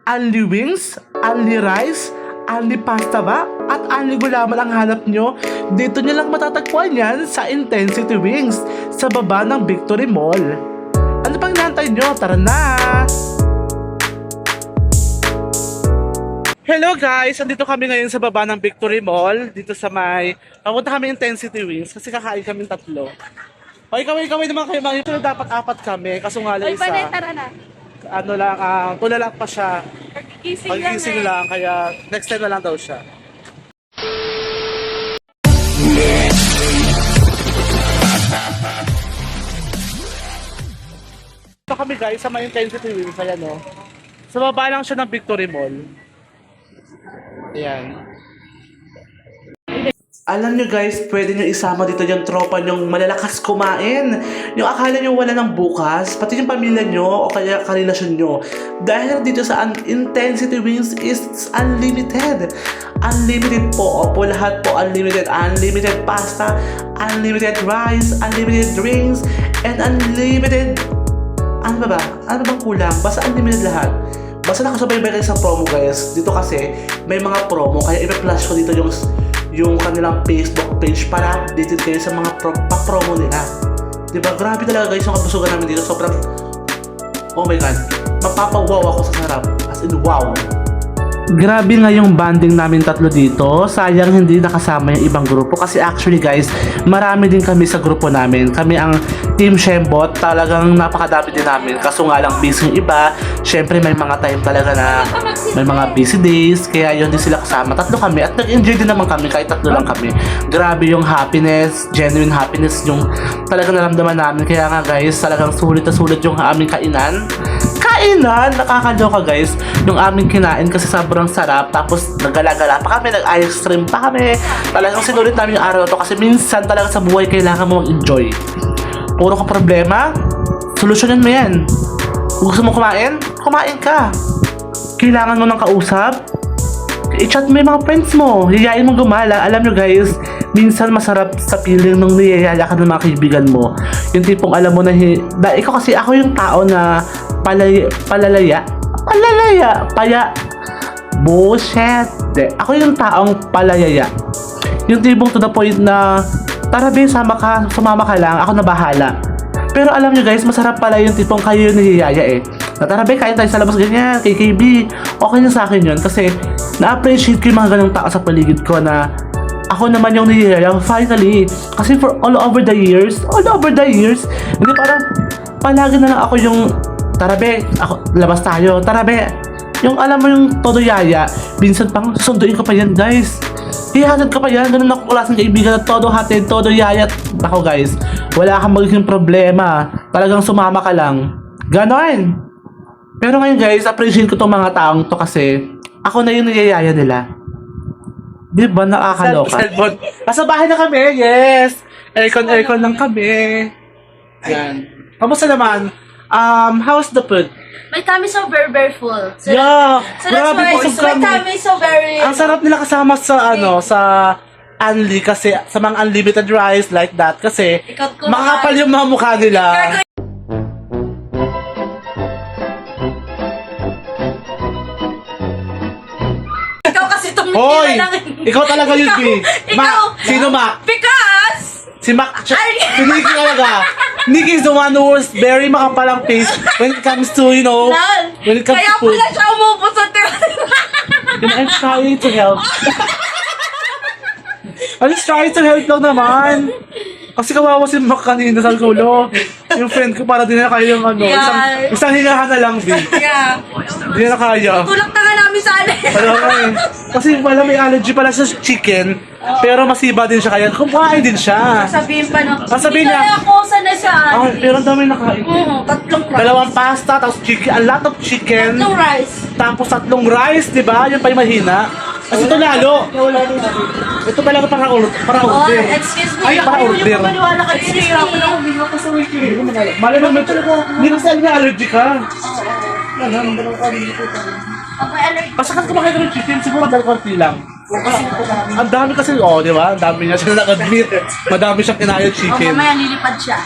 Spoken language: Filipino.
Only wings, only rice, only pasta ba? At only gulaman ang hanap nyo? Dito nyo lang matatagpuan yan sa Intensity Wings sa baba ng Victory Mall. Ano pang hinahantay nyo? Tara na! Hello guys! Andito kami ngayon sa baba ng Victory Mall. Dito sa papunta kami Intensity Wings kasi kakain kami tatlo. O ikaw naman kayo mga ito dapat apat kami. Kaso nga lang isa. Tara na. Ano lang, tulala pa siya. Gising lang, kaya next time na lang daw siya. Ito kami guys, sa may Intensity Wings, ayan o. Sa baba lang siya ng Victory Mall. Ayan. Alam nyo guys, pwede nyo isama dito yung tropa nyong malalakas kumain. Yung akala nyo wala ng bukas, pati yung pamilya nyo o kaya karelasyon nyo. Dahil dito sa Intensity Wings is unlimited. Unlimited po, opo lahat po unlimited. Unlimited pasta, unlimited rice, unlimited drinks, and unlimited... Ano ba? Ano bang kulang? Basta unlimited lahat. Basta nakasabay-bay kayo sa promo guys. Dito kasi may mga promo, kaya i-flash ko dito yung kanilang Facebook page para updated kayo sa mga pa-promo nila. Diba? Grabe talaga guys yung kabusugan namin dito. Sobrang, oh my god, mapapawaw ako sa sarap. As in, wow. Grabe nga yung bonding namin tatlo dito. Sayang hindi nakasama yung ibang grupo. Kasi actually guys, marami din kami sa grupo namin. Kami ang Team Shembot. Talagang napakadami din namin. Kaso nga lang busy yung iba. Syempre may mga time talaga na may mga busy days. Kaya yun din sila kasama. Tatlo kami. At nag-enjoy din naman kami kahit tatlo lang kami. Grabe yung happiness. Genuine happiness yung talagang naramdaman namin. Kaya nga guys, talagang sulit na sulit yung aming kainan. Nakakaloka guys yung aming kinain kasi sobrang sarap. Tapos nagala-gala pa kami, nag-ice cream pa kami. Talagang sinulit namin yung araw to kasi minsan talaga sa buhay kailangan mo mag-enjoy. Puro ka problema, solusyonan mo yan. Gusto mo kumain? Kumain ka. Kailangan mo ng kausap? I-chat mo yung mga friends mo, hiyain mo gumala. Alam nyo guys, minsan masarap sa feeling nung niyayaya ka ng mga kaibigan mo. Yung tipong alam mo na ikaw kasi ako yung tao na palalaya. Bullshit. Ako yung taong palayaya. Yung tipong to the point na tara be, sumama ka lang, ako na bahala. Pero alam nyo guys, masarap pala yung tipong kayo yung niyayaya eh. Tara be, kain tayo sa labas ganyan, KKB. Okay na sa akin yun kasi na-appreciate ko yung mga ganong tao sa paligid ko na ako naman yung niyayaya finally. Kasi for all over the years, hindi parang palagi na lang ako yung tara be, labas tayo, tara be. Yung alam mo yung todo yaya, minsan pang susunduin ko pa yan guys. Hihatid ka pa yan, ganun ako klaseng kaibigan na todo hatid, todo yaya. Ako guys, wala kang magiging problema. Talagang sumama ka lang. Ganon. Pero ngayon guys, appreciate ko tong mga taong to kasi ako na yung niyayaya nila. Di ba nakakaloka? Nasa bahay na kami, yes! Aircon lang kami. Yan. Kamusta naman? How's the food? My tummy so very full. So, Yeah! so that's Grabe, why busog my kami. tummy so very... Ang sarap nila kasama sa sa Unli kasi sa mga unlimited rice like that kasi Ikaw ko makakapal yung mga mukha nila. Ikaw kasi tumingin Hoy! na lang. Ikaw talaga yun, B. Sino Mac? Because... Si Mac. Si Nikki talaga. Nikki is the one who was very makapalang face when it comes to, you know, Lol. when it comes Kaya to food. pala siya umupo sa And I'm trying to help. I'm just trying to help lang naman. Kasi kawawa si Mac kanina sa gulo. Yung friend ko para din na kaya yung ano. Yeah. Isang hingahan na lang, B. Yeah. Hindi na kaya. Tulak na nga namin sa alin. Ano eh. Kasi wala may allergy pala sa chicken. Pero masiba din siya kaya kumain din siya. Sabihin pa no. Sabihin Hindi niya. kaya ako sana siya. Pero ang dami nakain. Tatlong rice. Dalawang pasta, tapos chicken, a lot of chicken. Tatlong rice. Tapos tatlong rice, di ba? Yung pa yung mahina. Kasi ito lalo. Ito talaga para Oh, order. excuse me. Ay, para order. Yung maniwala ka. Excuse me. Malamang mo talaga. Hindi na sa'yo na allergy ka. Okay, allergy. Basta kasi kumakain ka ng chicken, siguro dahil konti lang. Ang dami kasi, di ba? Ang dami niya siya nag-admit. Madami siyang kinaya Oh, chicken. mamaya lilipad siya.